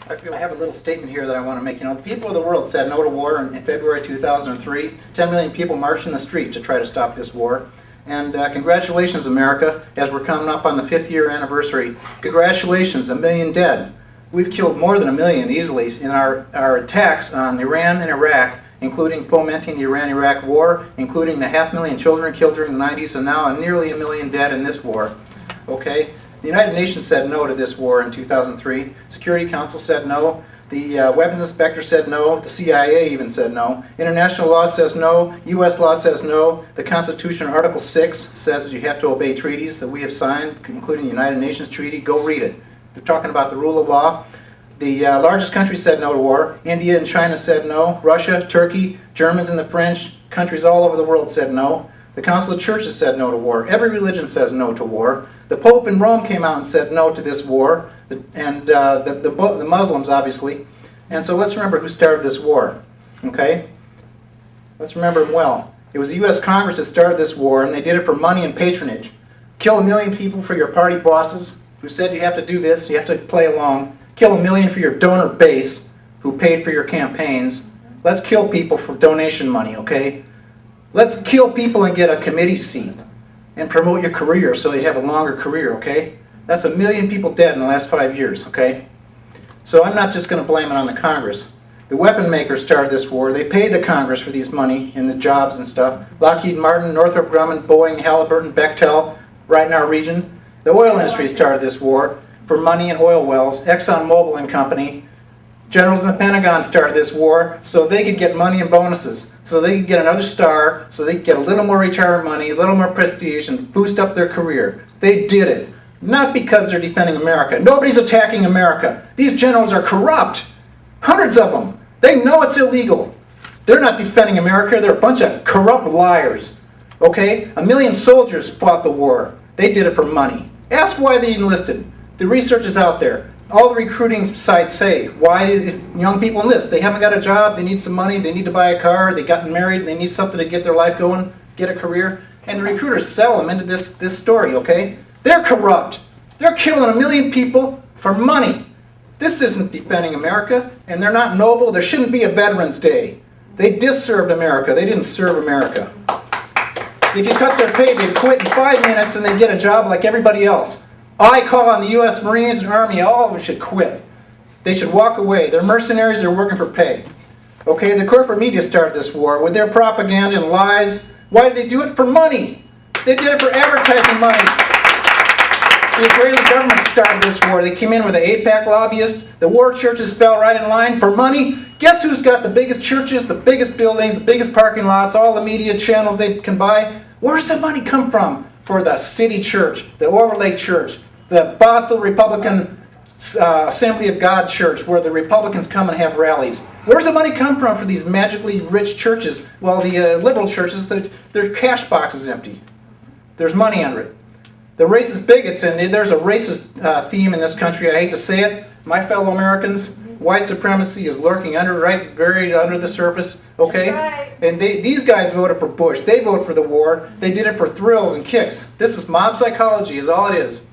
I have a little statement here that I want to make. You know, the people of the world said no to war in February 2003. 10 million people marched in the street to try to stop this war. And congratulations, America, as we're coming up on the 5th year anniversary. Congratulations, 1 million dead. We've killed more than 1 million easily in our attacks on Iran and Iraq, including fomenting the Iran-Iraq war, including the 500,000 children killed during the 90s, and now nearly 1 million dead in this war. Okay? The United Nations said no to this war in 2003. Security Council said no. The weapons inspector said no. The CIA even said no. International law says no. U.S. law says no. The Constitution, Article 6, says that you have to obey treaties that we have signed, including the United Nations Treaty. Go read it. They're talking about the rule of law. The largest countries said no to war. India and China said no. Russia, Turkey, Germans and the French, countries all over the world said no. The Council of Churches said no to war. Every religion says no to war. The Pope in Rome came out and said no to this war, and the Muslims, obviously. And so let's remember who started this war, okay? Let's remember them well. It was the U.S. Congress that started this war, and they did it for money and patronage. Kill 1 million people for your party bosses who said you have to do this, you have to play along. Kill 1 million for your donor base who paid for your campaigns. Let's kill people for donation money, okay? Let's kill people and get a committee seat and promote your career so you have a longer career, okay? That's 1 million people dead in the last 5 years, okay? So I'm not just going to blame it on the Congress. The weapon makers started this war. They paid the Congress for these money and the jobs and stuff. Lockheed Martin, Northrop Grumman, Boeing, Halliburton, Bechtel, right in our region. The oil industry started this war for money and oil wells. ExxonMobil and company. Generals in the Pentagon started this war so they could get money and bonuses, so they could get another star, so they could get a little more retirement money, a little more prestige, and boost up their career. They did it. Not because they're defending America. Nobody's attacking America. These generals are corrupt. Hundreds of them. They know it's illegal. They're not defending America. They're a bunch of corrupt liars. Okay? 1 million soldiers fought the war. They did it for money. Ask why they enlisted. The research is out there. All the recruiting sites say, why young people enlist? They haven't got a job, they need some money, they need to buy a car, they gotten married, they need something to get their life going, get a career. And the recruiters sell them into this story, okay? They're corrupt. They're killing 1 million people for money. This isn't defending America, and they're not noble. There shouldn't be a Veterans Day. They disserved America. They didn't serve America. If you cut their pay, they'd quit in 5 minutes and they'd get a job like everybody else. I call on the U.S. Marines and Army, all of them should quit. They should walk away. They're mercenaries, they're working for pay. Okay, the corporate media started this war with their propaganda and lies. Why did they do it? For money. They did it for advertising money. The Israeli government started this war. They came in with the AIPAC lobbyists. The war churches fell right in line for money. Guess who's got the biggest churches, the biggest buildings, the biggest parking lots, all the media channels they can buy? Where does the money come from? For the city church, the Overlake Church, the Bothell Republican Assembly of God Church, where the Republicans come and have rallies. Where's the money come from for these magically rich churches? Well, the liberal churches, their cash box is empty. There's money under it. The racist bigots, and there's a racist theme in this country, I hate to say it, my fellow Americans, white supremacy is lurking very under the surface, okay? Right. And these guys voted for Bush. They voted for the war. They did it for thrills and kicks. This is mob psychology is all it is.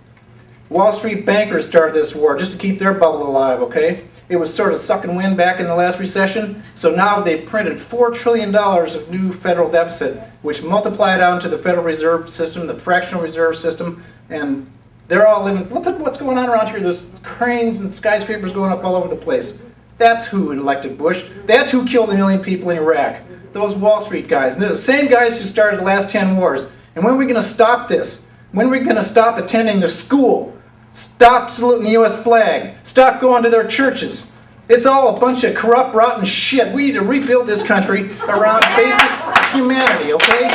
Wall Street bankers started this war just to keep their bubble alive, okay? It was sort of sucking wind back in the last recession. So now they printed $4 trillion of new federal deficit, which multiplied out into the Federal Reserve System, the fractional reserve system, and they're all living, look at what's going on around here. There's cranes and skyscrapers going up all over the place. That's who elected Bush. That's who killed 1 million people in Iraq. Those Wall Street guys. And they're the same guys who started the last 10 wars. And when are we going to stop this? When are we going to stop attending their school? Stop saluting the U.S. flag. Stop going to their churches. It's all a bunch of corrupt, rotten shit. We need to rebuild this country around basic humanity, okay?